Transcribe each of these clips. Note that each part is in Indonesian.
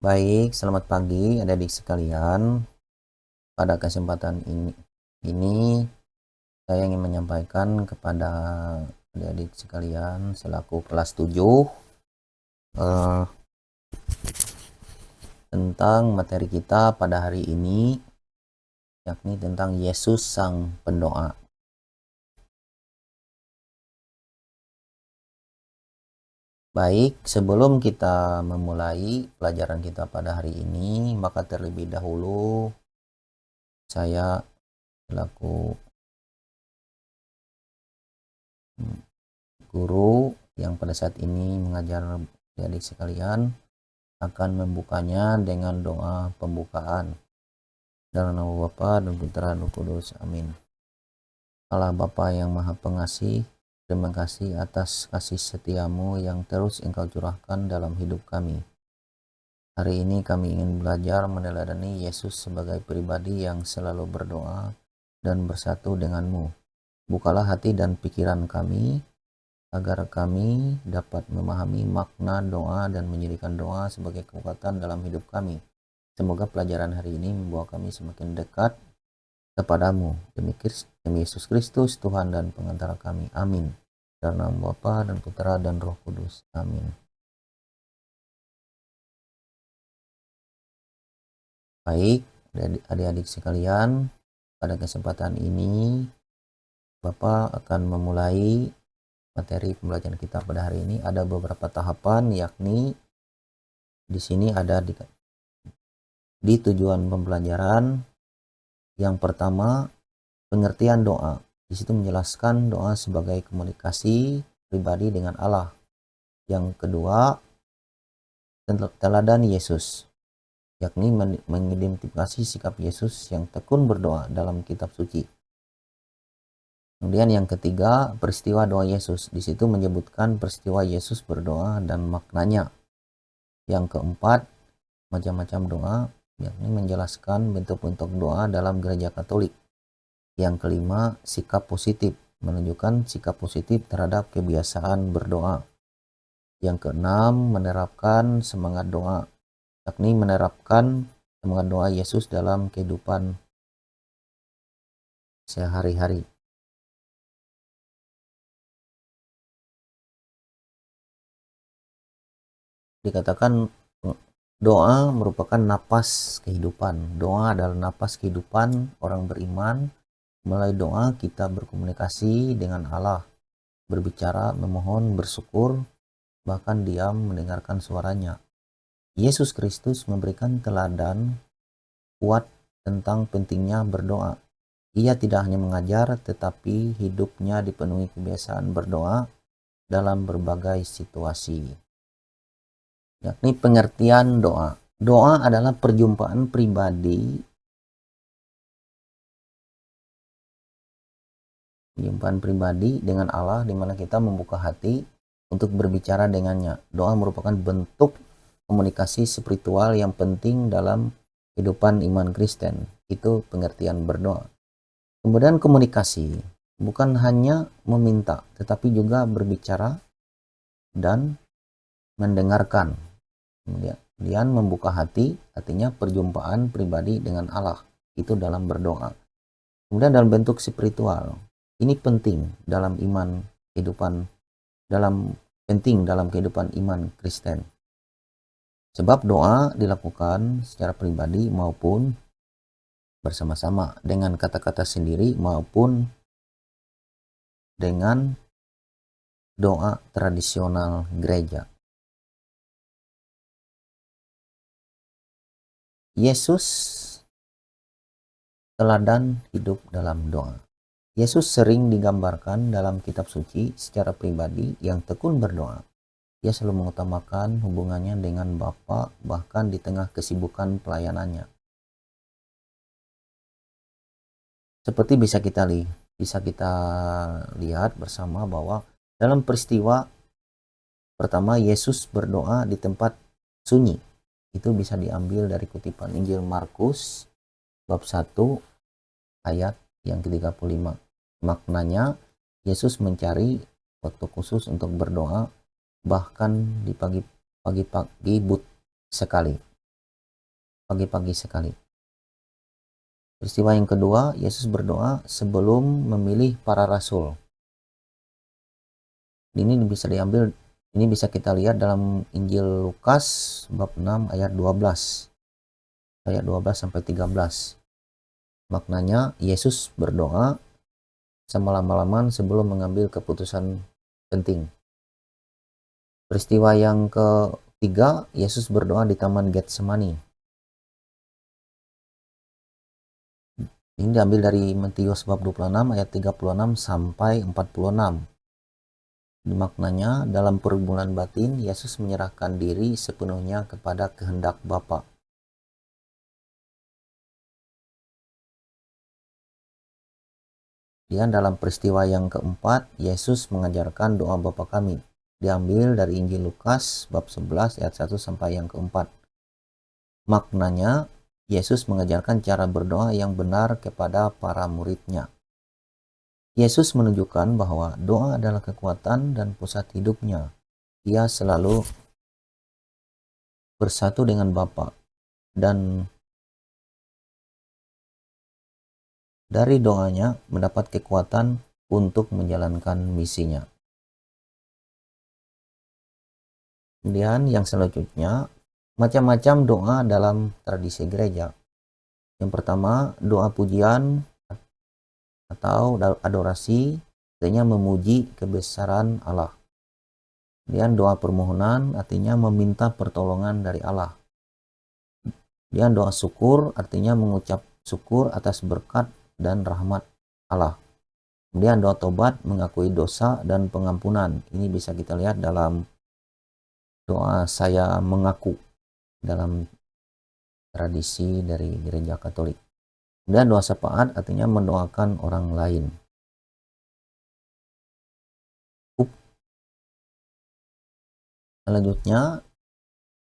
Baik, selamat pagi adik-adik sekalian. Pada kesempatan ini saya ingin menyampaikan kepada adik-adik sekalian selaku kelas 7 eh, tentang materi kita pada hari ini, yakni tentang Yesus Sang Pendoa. Baik, sebelum kita memulai pelajaran kita pada hari ini, maka terlebih dahulu saya selaku guru yang pada saat ini mengajar adik-adik sekalian akan membukanya dengan doa pembukaan. Dalam nama Bapa dan Putra dan Roh Kudus. Amin. Allah Bapa yang Maha Pengasih, terima kasih atas kasih setiamu yang terus Engkau curahkan dalam hidup kami. Hari ini kami ingin belajar meneladani Yesus sebagai pribadi yang selalu berdoa dan bersatu denganmu. Bukalah hati dan pikiran kami, agar kami dapat memahami makna doa dan menjadikan doa sebagai kekuatan dalam hidup kami. Semoga pelajaran hari ini membawa kami semakin dekat kepadamu. Demi Yesus Kristus, Tuhan dan pengantara kami. Amin. Dalam nama Bapa dan Putra dan Roh Kudus. Amin. Baik, adik-adik sekalian, pada kesempatan ini Bapak akan memulai materi pembelajaran kita pada hari ini. Ada beberapa tahapan, yakni di sini ada di tujuan pembelajaran. Yang pertama, pengertian doa. Di situ menjelaskan doa sebagai komunikasi pribadi dengan Allah. Yang kedua, teladan Yesus, yakni mengidentifikasi sikap Yesus yang tekun berdoa dalam kitab suci. Kemudian yang ketiga, peristiwa doa Yesus. Di situ menyebutkan peristiwa Yesus berdoa dan maknanya. Yang keempat, macam-macam doa, yakni menjelaskan bentuk-bentuk doa dalam gereja Katolik. Yang kelima, sikap positif, menunjukkan sikap positif terhadap kebiasaan berdoa. Yang keenam, menerapkan semangat doa, yakni menerapkan semangat doa Yesus dalam kehidupan sehari-hari. Dikatakan doa merupakan napas kehidupan. Doa adalah napas kehidupan orang beriman. Melalui doa kita berkomunikasi dengan Allah, berbicara, memohon, bersyukur, bahkan diam mendengarkan suaranya. Yesus Kristus memberikan teladan kuat tentang pentingnya berdoa. Ia tidak hanya mengajar, tetapi hidupnya dipenuhi kebiasaan berdoa dalam berbagai situasi. Yakni pengertian doa. Doa adalah perjumpaan pribadi dengan Allah, di mana kita membuka hati untuk berbicara dengannya. Doa merupakan bentuk komunikasi spiritual yang penting dalam kehidupan iman Kristen. Itu pengertian berdoa. Kemudian komunikasi, bukan hanya meminta, tetapi juga berbicara dan mendengarkan. Kemudian membuka hati, artinya perjumpaan pribadi dengan Allah. Itu dalam berdoa. Kemudian dalam bentuk spiritual, ini penting dalam kehidupan iman Kristen. Sebab doa dilakukan secara pribadi maupun bersama-sama, dengan kata-kata sendiri maupun dengan doa tradisional gereja. Yesus teladan hidup dalam doa. Yesus sering digambarkan dalam kitab suci secara pribadi yang tekun berdoa. Ia selalu mengutamakan hubungannya dengan Bapa, bahkan di tengah kesibukan pelayanannya. Seperti bisa kita lihat bersama bahwa dalam peristiwa pertama Yesus berdoa di tempat sunyi. Itu bisa diambil dari kutipan Injil Markus bab 1 ayat yang ke-35. Maknanya, Yesus mencari waktu khusus untuk berdoa, bahkan di pagi sekali. pagi-pagi sekali. Peristiwa yang kedua, Yesus berdoa sebelum memilih para rasul. Ini bisa kita lihat dalam Injil Lukas bab 6 ayat 12. Ayat 12 sampai 13. Maknanya Yesus berdoa semalam-malaman sebelum mengambil keputusan penting. Peristiwa yang ketiga, Yesus berdoa di Taman Getsemani. Ini diambil dari Matius bab 26 ayat 36 sampai 46. Maknanya dalam pergumulan batin, Yesus menyerahkan diri sepenuhnya kepada kehendak Bapa. Dan dalam peristiwa yang keempat, Yesus mengajarkan doa Bapa kami. Diambil dari Injil Lukas bab 11 ayat 1 sampai yang keempat. Maknanya, Yesus mengajarkan cara berdoa yang benar kepada para muridnya. Yesus menunjukkan bahwa doa adalah kekuatan dan pusat hidupnya. Ia selalu bersatu dengan Bapa, dan dari doanya mendapat kekuatan untuk menjalankan misinya. Kemudian yang selanjutnya, macam-macam doa dalam tradisi gereja. Yang pertama, doa pujian atau adorasi, artinya memuji kebesaran Allah. Kemudian doa permohonan, artinya meminta pertolongan dari Allah. Kemudian doa syukur, artinya mengucap syukur atas berkat dan rahmat Allah. Kemudian doa tobat, mengakui dosa dan pengampunan. Ini bisa kita lihat dalam doa saya mengaku dalam tradisi dari gereja Katolik. Dan doa syafaat artinya mendoakan orang lain. Selanjutnya,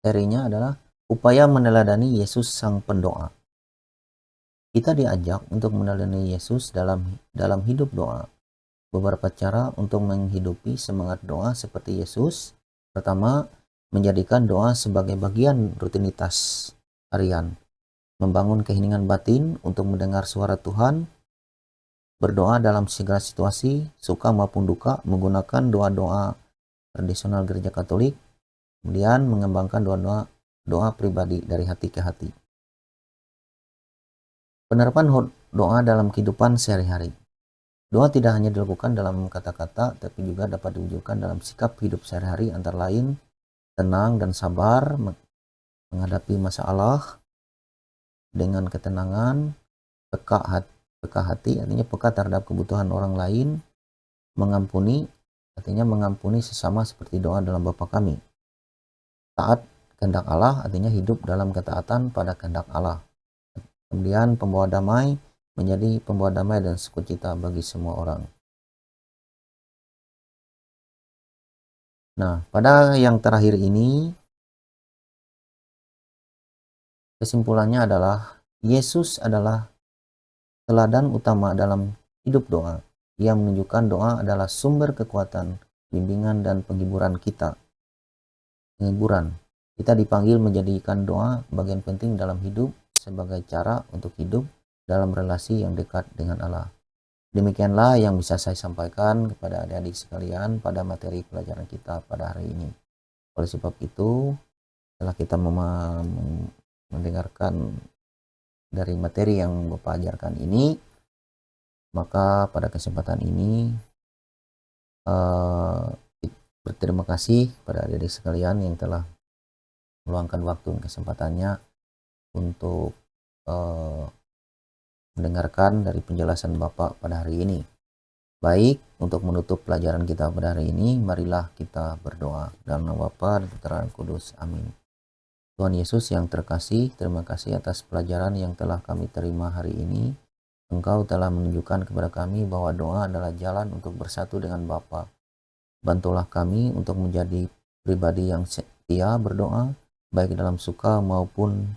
serinya adalah upaya meneladani Yesus sang pendoa. Kita diajak untuk meneladani Yesus dalam hidup doa. Beberapa cara untuk menghidupi semangat doa seperti Yesus. Pertama, menjadikan doa sebagai bagian rutinitas harian. Membangun keheningan batin untuk mendengar suara Tuhan, berdoa dalam segala situasi, suka maupun duka, menggunakan doa-doa tradisional gereja Katolik, kemudian mengembangkan doa pribadi dari hati ke hati. Penerapan doa dalam kehidupan sehari-hari. Doa tidak hanya dilakukan dalam kata-kata, tapi juga dapat diwujudkan dalam sikap hidup sehari-hari, antara lain tenang dan sabar menghadapi masalah dengan ketenangan, peka hati, artinya peka terhadap kebutuhan orang lain, mengampuni, artinya mengampuni sesama seperti doa dalam Bapa kami. Taat kehendak Allah, artinya hidup dalam ketaatan pada kehendak Allah. Kemudian pembawa damai, menjadi pembawa damai dan sukacita bagi semua orang. Nah, pada yang terakhir ini, kesimpulannya adalah Yesus adalah teladan utama dalam hidup doa. Ia menunjukkan doa adalah sumber kekuatan, bimbingan, dan penghiburan kita. Kita dipanggil menjadikan doa bagian penting dalam hidup sebagai cara untuk hidup dalam relasi yang dekat dengan Allah. Demikianlah yang bisa saya sampaikan kepada adik-adik sekalian pada materi pelajaran kita pada hari ini. Oleh sebab itu, setelah kita mendengarkan dari materi yang Bapak ajarkan ini, maka pada kesempatan ini berterima kasih kepada adik-adik sekalian yang telah meluangkan waktu dan kesempatannya untuk mendengarkan dari penjelasan Bapak pada hari ini. Baik, untuk menutup pelajaran kita pada hari ini, marilah kita berdoa. Dalam nama Bapa dan Putra dan Kudus. Amin. Tuhan Yesus yang terkasih, terima kasih atas pelajaran yang telah kami terima hari ini. Engkau telah menunjukkan kepada kami bahwa doa adalah jalan untuk bersatu dengan Bapa. Bantulah kami untuk menjadi pribadi yang setia berdoa, baik dalam suka maupun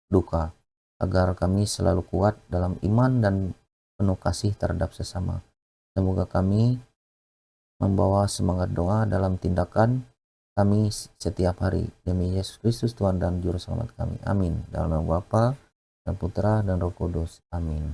duka, agar kami selalu kuat dalam iman dan penuh kasih terhadap sesama. Semoga kami membawa semangat doa dalam tindakan kami setiap hari. Demi Yesus Kristus Tuhan dan Juru Selamat kami. Amin. Dalam nama Bapa dan Putra dan Roh Kudus. Amin.